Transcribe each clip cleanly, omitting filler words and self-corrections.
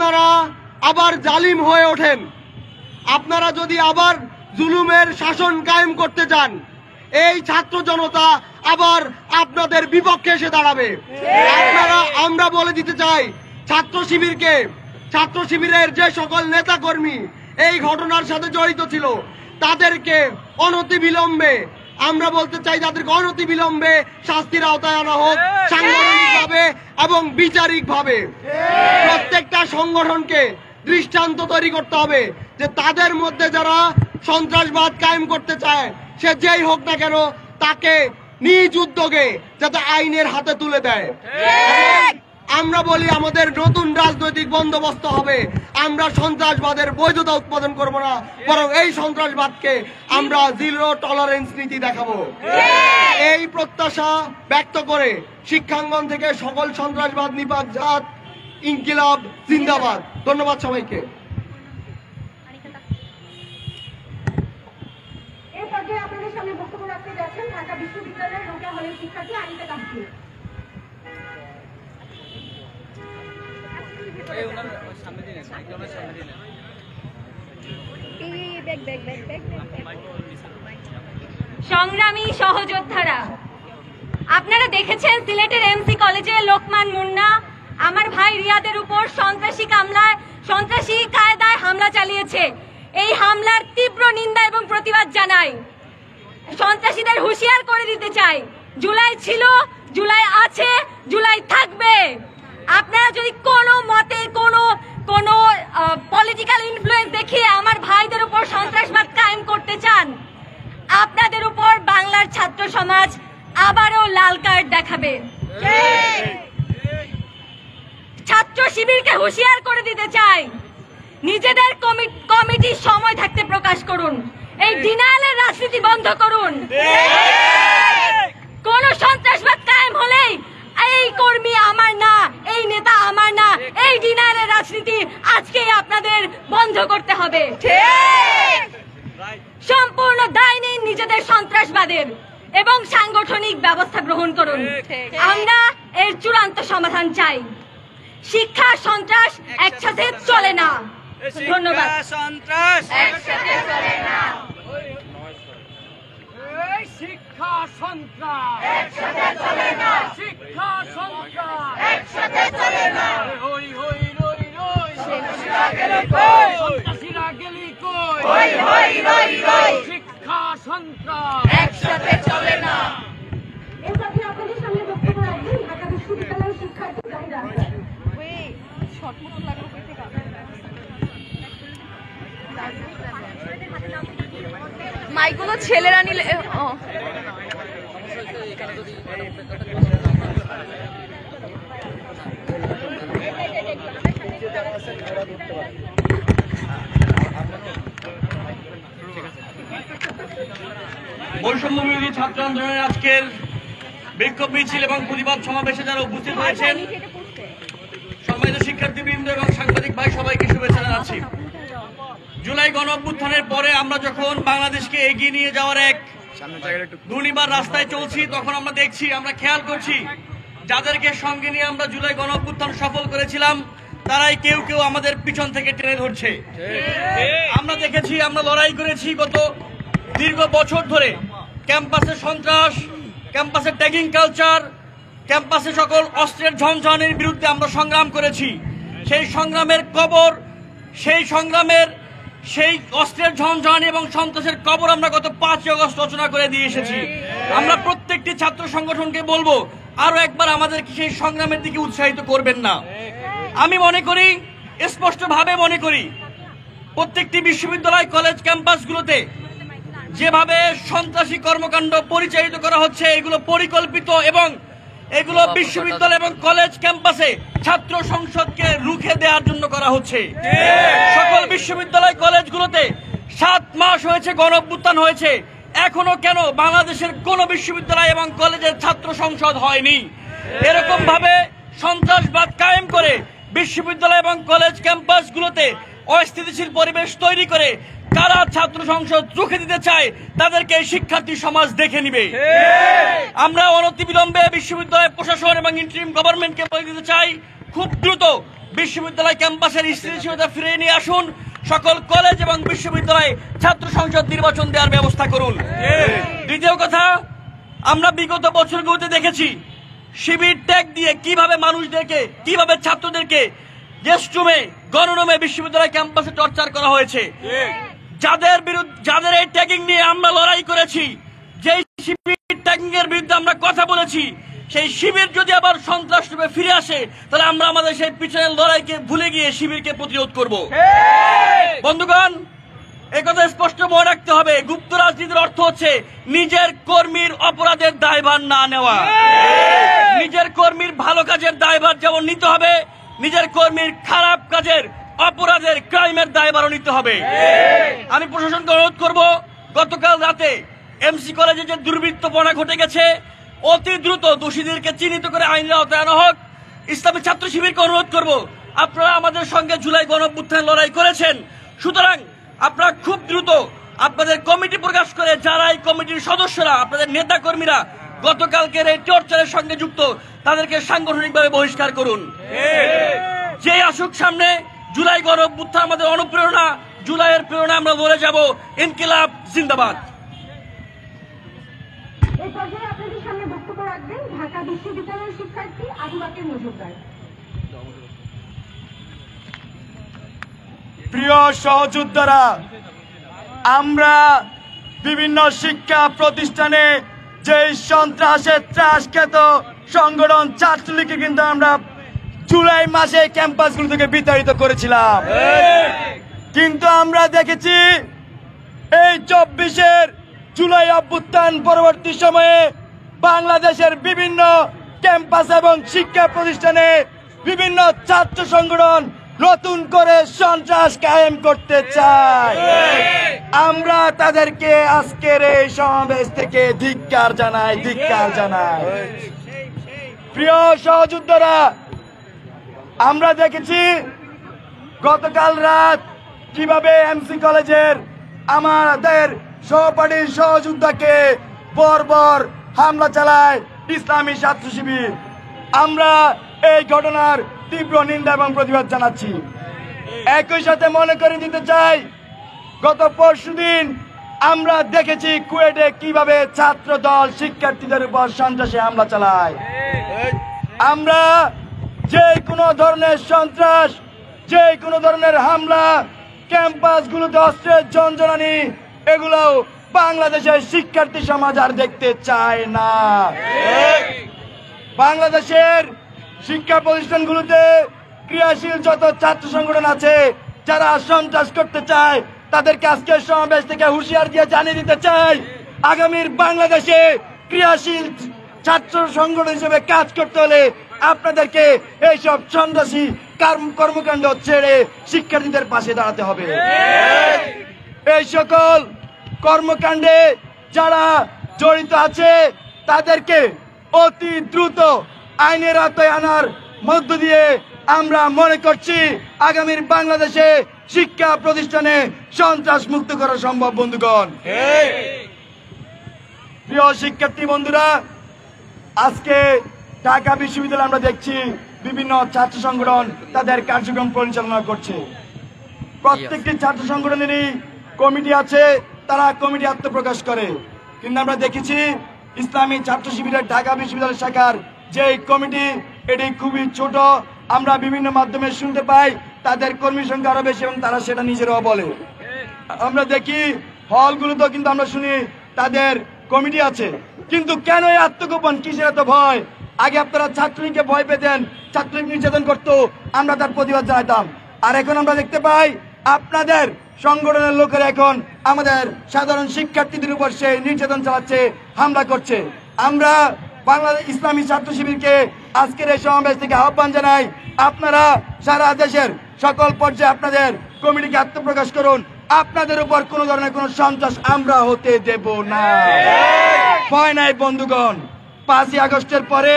আপনারা আবার জালিম হয়ে ওঠেন, আপনারা যদি আবার জুলুমের শাসন কায়েম করতে চান, এই ছাত্র জনতা আবার আপনাদের বিপক্ষে এসে দাঁড়াবে। আমরা বলে দিতে চাই ছাত্র শিবিরের যে সকল নেতা কর্মী এই ঘটনার সাথে জড়িত ছিল তাদেরকে অনতিবিলম্বে শাস্তির আওতায় আনা হোক, সাংগঠনিকভাবে এবং বিচারিকভাবে। প্রত্যেকটা সংগঠনকে দৃষ্টান্ত তৈরি করতে হবে যে তাদের মধ্যে যারা সন্ত্রাসবাদ কায়েম করতে চায়, সে যেই হোক না কেন, তাকে নিজ উদ্যোগে যাতে আইনের হাতে তুলে দেয়। আমরা বলি আমাদের নতুন রাজনৈতিক বন্দোবস্ত হবে, আমরা সন্ত্রাসবাদের বৈধতা উৎপাদন করব না, বরং এই সন্ত্রাসবাদকে আমরা জিরো টলারেন্স নীতি দেখাবো। এই প্রত্যাশা ব্যক্ত করে শিক্ষাঙ্গন থেকে সকল সন্ত্রাসবাদ নিপাত ইনকিলাব জিন্দাবাদ। ধন্যবাদ সবাইকে। আপনাদের সামনে বক্তব্য রাখতে যাচ্ছেন ঢাকা বিশ্ববিদ্যালয়ের রোকেয়া হলের শিক্ষার্থী আনিকা তাহসিন। সংগ্রামী সহযোদ্ধারা, আপনারা দেখেছেন সিলেটের এমসি কলেজে লোকমান মুন্না আমার ভাই রিয়াদের উপর সন্ত্রাসী কায়দায় হামলা চালিয়েছে। এই হামলার তীব্র নিন্দা এবং প্রতিবাদ জানাই। সন্ত্রাসীদের হুঁশিয়ার করে দিতে চাই, জুলাই ছিল, জুলাই আছে, জুলাই থাকবে। আপনারা যদি কোনো মতে কোনো পলিটিক্যাল ইনফ্লুয়েন্স দেখিয়ে আমার ভাইদের উপর সন্ত্রাসবাদ কায়েম করতে চান, আপনাদের উপর বাংলার ছাত্র সমাজ আবারও লাল কার্ড দেখাবে। ছাত্র শিবিরকে হুঁশিয়ার করে দিতে চাই, নিজেদের কমিটির সময় থাকতে প্রকাশ করুন, এই ডিনায়ালের রাজনীতি বন্ধ করুন। কোন সন্ত্রাসবাদ কায়েম হলেই এই কর্মী আমার না, এই নেতা আমার না, এই ডিনায়ালের রাজনীতি আজকেই আপনাদের বন্ধ করতে হবে। সম্পূর্ণ দায় নিন নিজেদের সন্ত্রাসবাদের এবং সাংগঠনিক ব্যবস্থা গ্রহণ করুন। আমরা এর চূড়ান্ত সমাধান চাই। শিক্ষা সন্ত্রাস একসাথে চলে না। ধন্যবাদ। সন্ত্রাস একসাথে চলে না। শিক্ষা সন্ত্রাস একসাথে চলে না। শিক্ষা সন্ত্রাস একসাথে চলে না। হই হই রই রই সন্ত্রাসীরা গেলি কই, সন্ত্রাসীরা গেলি কই, হই হই রই রই। শিক্ষা সন্ত্রাস একসাথে চলে না। এরপরে আপনাদের সামনে বক্তব্য রাখবেন ঢাকা বিশ্ববিদ্যালয়ের শিক্ষার্থী জাহিদ আহসান। মাইকগুলো ছেলেরা নিলে বৈষম্য বিরোধী ছাত্র আন্দোলনের আজকের বিক্ষোভ মিছিল এবং প্রতিবাদ সমাবেশে যারা উপস্থিত হয়েছেন, সম্মানিত শিক্ষার্থীবৃন্দ এবং সাংবাদিক ভাই, সবাইকে শুভেচ্ছা জানাচ্ছি। জুলাই গণ অভ্যুত্থানের পরে আমরা যখন বাংলাদেশকে এগিয়ে নিয়ে যাওয়ার এক দুর্নিবার রাস্তায় চলছি, তখন আমরা দেখছি, আমরা খেয়াল করছি যাদেরকে সঙ্গে নিয়ে আমরা জুলাই গণ অভ্যুত্থান সফল করেছিলাম, তারাই কেউ কেউ আমাদের পিছন থেকে টেনে ধরছে। আমরা দেখেছি, আমরা লড়াই করেছি গত দীর্ঘ বছর ধরে। ক্যাম্পাসে সন্ত্রাস, ক্যাম্পাসে ট্যাগিং কালচার, ক্যাম্পাসে সকল অস্ত্রের ঝনঝনের বিরুদ্ধে আমরা সংগ্রাম করেছি। সেই সংগ্রামের কবর, সেই অস্ত্রের ঝনঝনি এবং সন্ত্রাসের কবর আমরা গত 5 আগস্ট রচনা করে দিয়ে এসেছি। আমরা প্রত্যেকটি ছাত্র সংগঠনকে বলবো, আরো একবার আমাদেরকে সেই সংগ্রামের দিকে উৎসাহিত করবেন না। আমি মনে করি, স্পষ্টভাবে মনে করি, প্রত্যেকটি বিশ্ববিদ্যালয় কলেজ ক্যাম্পাসগুলোতে যেভাবে সন্ত্রাসী কর্মকাণ্ড পরিচালিত করা হচ্ছে, এগুলো পরিকল্পিত এবং এগুলো বিশ্ববিদ্যালয় এবং কলেজ ক্যাম্পাসে ছাত্র সংসদকে রুখে দেওয়ার জন্য করা হচ্ছে। সকল বিশ্ববিদ্যালয় কলেজগুলোতে 7 মাস হয়েছে গণ অভ্যুত্থান হয়েছে, এখনো কেন বাংলাদেশের কোন বিশ্ববিদ্যালয় এবং কলেজের ছাত্র সংসদ হয়নি? এরকম ভাবে সন্ত্রাসবাদ কায়েম করে বিশ্ববিদ্যালয় এবং কলেজ ক্যাম্পাসগুলোতে অস্থিতিশীল পরিবেশ তৈরি করে কারা ছাত্র সংসদ রুখে দিতে চায়, তাদেরকে শিক্ষার্থী সমাজ দেখে নিবে। আমরা অনতিবিলম্বে বিশ্ববিদ্যালয় প্রশাসন এবং ইন্টারিম গভর্নমেন্টকে বলে দিতে চাই, খুব দ্রুত বিশ্ববিদ্যালয় ক্যাম্পাসের স্থিতিশীলতা ফিরিয়ে নিয়ে আসুন। সকল কলেজ এবং বিশ্ববিদ্যালয়ে ছাত্র সংসদ নির্বাচন দেওয়ার ব্যবস্থা করুন। দ্বিতীয় কথা, আমরা বিগত বছরগুলোতে দেখেছি শিবির ট্যাগ দিয়ে কিভাবে মানুষদেরকে, কিভাবে ছাত্রদেরকে গেস্টরুমে, গণরুমে বিশ্ববিদ্যালয় ক্যাম্পাসে টর্চার করা হয়েছে। যাদের এই ট্যাগিং নিয়ে আমরা লড়াই করেছি, যে শিবির ট্যাগিং এর বিরুদ্ধে আমরা কথা বলেছি, সেই শিবির যদি আবার সন্ত্রাস রূপে ফিরে আসে, তাহলে আমরা আমাদের সেই পিছনের লড়াইকে ভুলে গিয়ে শিবিরকে প্রতিরোধ করব। বন্ধুগণ, একথা স্পষ্ট মনে রাখতে হবে, গুপ্ত রাজনীতির অর্থ হচ্ছে নিজের কর্মীর অপরাধের দায়ভার না নেওয়া। নিজের কর্মীর ভালো কাজের দায়ভার যেমন নিতে হবে, নিজের কর্মীর খারাপ কাজের, অপরাধের, ক্রাইমের দায়ভারও নিতে হবে। আমি প্রশাসনকে অনুরোধ করব, গতকাল রাতে এমসি কলেজে যে দুর্বৃত্তপনা ঘটে গেছে, অতি দ্রুত দোষীদেরকে চিহ্নিত করে আইনের আওতায় আনা হোক। ইসলামী ছাত্র শিবিরকে অনুরোধ করব, আপনারা আমাদের সঙ্গে জুলাই গণঅভ্যুত্থানে লড়াই করেছেন, সুতরাং আপনারা খুব দ্রুত আপনাদের কমিটি প্রকাশ করে যারা এই কমিটির সদস্যরা, আপনাদের নেতা কর্মীরা গতকালকের এই টর্চারের সঙ্গে যুক্ত, তাদেরকে সাংগঠনিকভাবে বহিষ্কার করুন। যে আসুক সামনে, জুলাই গণঅভ্যুত্থান আমাদের অনুপ্রেরণা, জুলাইয়ের প্রেরণা আমরা লড়ে যাব। ইনকিলাব জিন্দাবাদ। এই পর্যায়ে আপনাদের সামনে বক্তব্য রাখবেন ঢাকা বিশ্ববিদ্যালয়ের শিক্ষার্থী আবু বাকের মজুমদার। প্রিয় সহযোদ্ধারা, আমরা বিভিন্ন শিক্ষা প্রতিষ্ঠানে যে সন্ত্রাসের ত্রাসখ্যাত সংগঠন ছাত্রলীগকে কিন্তু আমরা জুলাই মাসে ক্যাম্পাসগুলো থেকে বিতাড়িত করেছিলাম, কিন্তু আমরা দেখেছি এই 24-এর জুলাই অভ্যুত্থান পরবর্তী সময়ে বাংলাদেশের বিভিন্ন ক্যাম্পাস এবং শিক্ষা প্রতিষ্ঠানে বিভিন্ন ছাত্র সংগঠন নতুন করে সন্ত্রাস কায়েম করতে চায়। আমরা তাদেরকে আজকের এই সমাবেশ থেকে ধিক্কার জানাই। প্রিয় সহযোদ্ধারা, আমরা দেখেছি গতকাল রাত কিভাবে এমসি কলেজের আমাদের সহপাঠীর সহযোদ্ধাকে বর্বর হামলা চালায় ইসলামী ছাত্র শিবির। আমরা এই ঘটনার তীব্র নিন্দা এবং প্রতিবাদ জানাচ্ছি। একই সাথে মনে করে দিতে চাই, গত পরশুদিন আমরা দেখেছি কুয়েটে কিভাবে ছাত্র দল শিক্ষার্থীদের উপর সন্ত্রাসী হামলা চালায়। আমরা যে কোনো ধরনের সন্ত্রাস, যে কোনো ধরনের হামলা, ক্যাম্পাসগুলোতে অস্ত্রের ঝনঝনানি, এগুলো বাংলাদেশের শিক্ষার্থী সমাজ আর দেখতে চায় না। বাংলাদেশের শিক্ষা প্রতিষ্ঠানগুলোতে ক্রিয়াশীল যত ছাত্র সংগঠন আছে যারা সন্ত্রাস করতে চায়, তাদেরকে আজকের সমাবেশ থেকে হুঁশিয়ার দিয়ে জানিয়ে দিতে চাই, আগামীর বাংলাদেশে ক্রিয়াশীল ছাত্র সংগঠন হিসেবে কাজ করতে হলে আপনাদেরকে এইসব সন্ত্রাসী কর্মকাণ্ড ছেড়ে শিক্ষার্থীদের পাশে দাঁড়াতে হবে। এই সকল কর্মকাণ্ডে যারা জড়িত আছে তাদেরকে অতি দ্রুত আইনের আওতায় আনার মধ্য দিয়ে আমরা মনে করছি আগামীর বাংলাদেশে শিক্ষা প্রতিষ্ঠানে সন্ত্রাস মুক্ত করা সম্ভব। বন্ধুগণ, প্রিয় শিক্ষার্থী বন্ধুরা, আজকে ঢাকা বিশ্ববিদ্যালয়ে আমরা দেখছি বিভিন্ন ছাত্র সংগঠন তাদের কার্যক্রম পরিচালনা করছে। প্রত্যেকটি ছাত্র সংগঠনেরই কমিটি আছে, তারা কমিটি আত্মপ্রকাশ করে, কিন্তু আমরা দেখেছি ইসলামী ছাত্র শিবিরের ঢাকা বিশ্ববিদ্যালয় শাখার যে কমিটি, এটি খুবই ছোট। আমরা বিভিন্ন মাধ্যমে শুনতে পাই তাদের কর্মী সংখ্যা আরো বেশি এবং তারা সেটা নিজেরাও বলে। আমরা দেখি হলগুলোতেও কিন্তু আমরা শুনি তাদের কমিটি আছে, কিন্তু কেন এই আত্মগোপন, কিসের এত ভয়? আগে আপনারা ছাত্রলীগকে ভয় পেতেন, ছাত্রলীগ নির্যাতন করতো, আমরা তার প্রতিবাদ জানাতাম। আর এখন আমরা দেখতে পাই আপনাদের সংগঠনের লোকেরা এখন আমাদের সাধারণ শিক্ষার্থীদের উপর সেই নির্যাতন চালাচ্ছে, হামলা করছে। আমরা বাংলাদেশ ইসলামী ছাত্র শিবিরকে আজকের এই সমাবেশ থেকে আহ্বান জানাই, আপনারা সারা দেশের সকল পর্যায়ে আপনাদের কমিটিকে আত্মপ্রকাশ করুন। আপনাদের উপর কোন ধরনের কোন সন্ত্রাস আমরা হতে দেব না। ভয় নাই বন্ধুগণ, 5ই আগস্টের পরে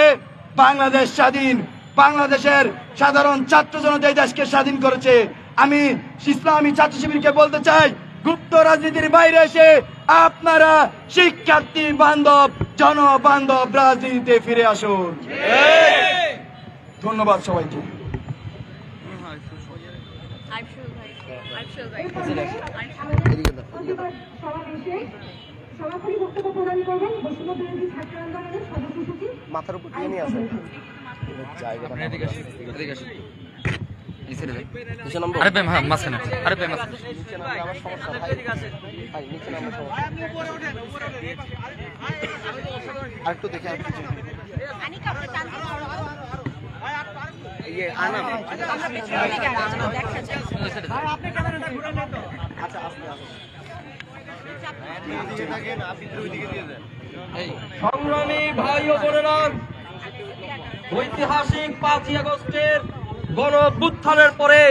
বাংলাদেশ স্বাধীন, বাংলাদেশের সাধারণ ছাত্র জনতা এই দেশকে স্বাধীন করেছে। আমি ইসলামী ছাত্র শিবিরকে বলতে চাই, গুপ্ত রাজনীতির বাইরে এসে আপনারা শিক্ষার্থী বান্ধব, জনবান্ধব রাজনীতিতে ফিরে আসুন। ধন্যবাদ সবাইকে। প্রতিবাদ সমাবেশে সভাপতি বক্তব্য প্রদান করবেন বৈষম্য বিরোধী ছাত্র আন্দোলনের সদস্য সচিব মাথার উপর টিয়ে নিয়ে আসেন আরে ভাই মাঝখানে আরে ভাই মাঝখানে আরেকটু দেখে সংগ্রামী ভাই ও বোনেরা, ঐতিহাসিক 5ই আগস্টের গণ অভ্যুত্থানের পরে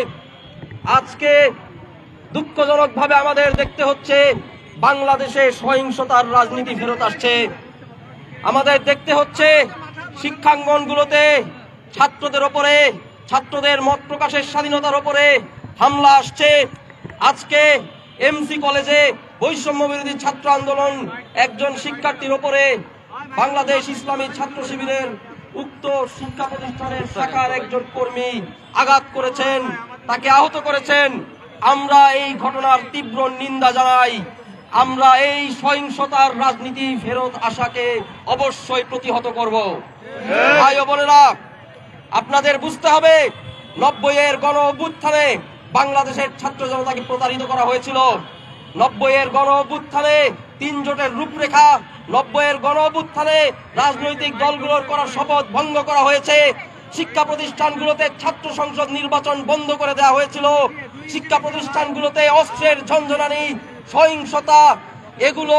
আজকে দুঃখজনকভাবে আমাদের দেখতে হচ্ছে বাংলাদেশে সহিংসতার রাজনীতি ফেরত আসছে। আমাদের দেখতে হচ্ছে শিক্ষাঙ্গনগুলোতে ছাত্রদের ওপরে, ছাত্রদের মত প্রকাশের স্বাধীনতার ওপরে হামলা আসছে। আজকে এমসি কলেজে বৈষম্য বিরোধী ছাত্র আন্দোলন একজন শিক্ষার্থীর ওপরে বাংলাদেশ ইসলামী ছাত্র শিবিরের উক্ত শিক্ষা প্রতিষ্ঠানের শাখার একজন কর্মী আঘাত করেছেন, তাকে আহত করেছেন। আমরা এই ঘটনার তীব্র নিন্দা জানাই। আমরা এই সহিংসতার রাজনীতি ফেরত আসাকে অবশ্যই প্রতিহত করব। ভাই ও বোনেরা, আপনাদের বুঝতে হবে 90-এর গণ অভ্যুত্থানে বাংলাদেশের ছাত্র জনতাকে প্রতারিত করা হয়েছিল। 90-এর গণ অভ্যুত্থানে 3 জোটের রূপরেখা, 90-এর গণ অভ্যুত্থানে রাজনৈতিক দলগুলোর করা শপথ ভঙ্গ করা হয়েছে। শিক্ষা প্রতিষ্ঠানগুলোতে ছাত্র সংসদ নির্বাচন বন্ধ করে দেওয়া হয়েছিল। শিক্ষা প্রতিষ্ঠানগুলোতে অস্ত্রের ঝনঝনানি, সহিংসতা, এগুলো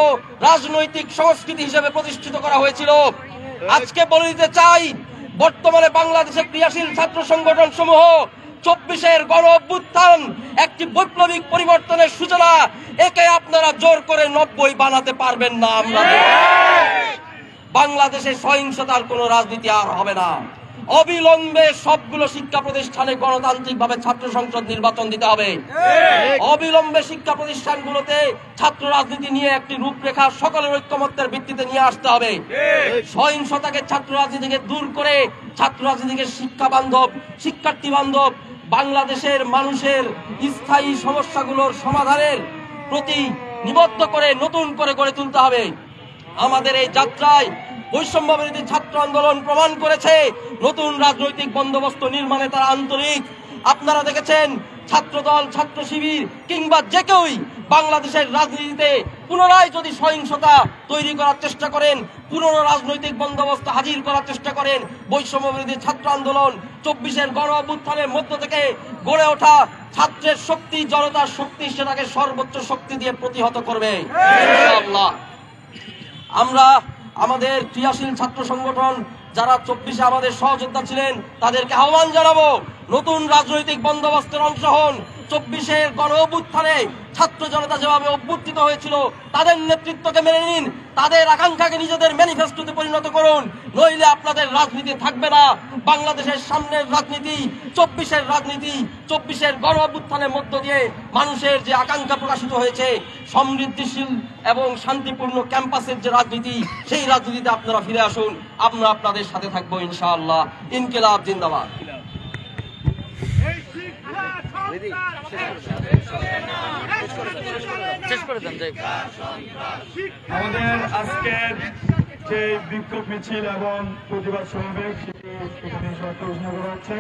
রাজনৈতিক সংস্কৃতি হিসেবে প্রতিষ্ঠিত করা হয়েছিল। আজকে বলে দিতে চাই, বর্তমানে বাংলাদেশের ক্রিয়াশীল ছাত্র সংগঠন সমূহ 24-এর গণ অভ্যুত্থান একটি বৈপ্লবিক পরিবর্তনের সূচনা, একে আপনারা জোর করে 90 বানাতে পারবেন না। আমরা বাংলাদেশে সহিংসতার কোন রাজনীতি আর হবে না। অবিলম্বে সবগুলো শিক্ষা প্রতিষ্ঠানে গণতান্ত্রিকভাবে ছাত্র সংসদ নির্বাচন দিতে হবে। অবিলম্বে শিক্ষা প্রতিষ্ঠানগুলোতে ছাত্র রাজনীতি নিয়ে একটি রূপরেখা সকলের ঐক্যমত্যের ভিত্তিতে নিয়ে আসতে হবে। সহিংসতাকে, ছাত্র রাজনীতিকে দূর করে ছাত্র রাজনীতিকে শিক্ষা বান্ধব, শিক্ষার্থী বান্ধব, বাংলাদেশের মানুষের স্থায়ী সমস্যাগুলোর সমাধানের প্রতি নিবদ্ধ করে নতুন করে গড়ে তুলতে হবে। আমাদের এই যাত্রায় বৈষম্য বিরোধী ছাত্র আন্দোলন প্রমাণ করেছে নতুন রাজনৈতিক বন্দোবস্ত নির্মাণে তারা আন্তরিক। আপনারা দেখেছেন ছাত্রদল, ছাত্র শিবির কিংবা যে কেউই বাংলাদেশের রাজনীতিতে পুনরায় যদি সহিংসতা তৈরি করার চেষ্টা করেন, পুরনো রাজনৈতিক বন্দোবস্ত হাজির করার চেষ্টা করেন, বৈষম্য বিরোধী ছাত্র আন্দোলন 24-এর গণ অভ্যুত্থানের মধ্য থেকে গড়ে ওঠা ছাত্রের শক্তি, জনতার শক্তি, সেটাকে সর্বোচ্চ শক্তি দিয়ে প্রতিহত করবে ইনশাআল্লাহ। আমরা আমাদের ক্রিয়াশীল ছাত্র সংগঠন যারা 24-এ আমাদের সহযোদ্ধা ছিলেন তাদেরকে আহ্বান জানাবো, নতুন রাজনৈতিক বন্দোবস্তের অংশ হন। 24-এর গণ অভ্যুত্থানে ছাত্র জনতা যেভাবে অভ্যুত্থিত হয়েছিল তাদের নেতৃত্বকে মেনে নিন, তাদের আকাঙ্ক্ষাকে নিজেদের ম্যানিফেস্টোতে পরিণত করুন, নইলে আপনাদের রাজনীতি থাকবে না। বাংলাদেশের সামনের রাজনীতি 24-এর রাজনীতি, 24-এর গণ অভ্যুত্থানের মধ্য দিয়ে মানুষের যে আকাঙ্ক্ষা প্রকাশিত হয়েছে, সমৃদ্ধিশীল এবং শান্তিপূর্ণ ক্যাম্পাসের যে রাজনীতি, সেই রাজনীতিতে আপনারা ফিরে আসুন। আমরা আপনাদের সাথে থাকবো ইনশাআল্লাহ। ইনকিলাব জিন্দাবাদ। আমাদের আজকের যে বিক্ষোভ মিছিল এবং প্রতিবাদ সমাবেশ সেটি এখানে ঘোষণা করা হচ্ছে।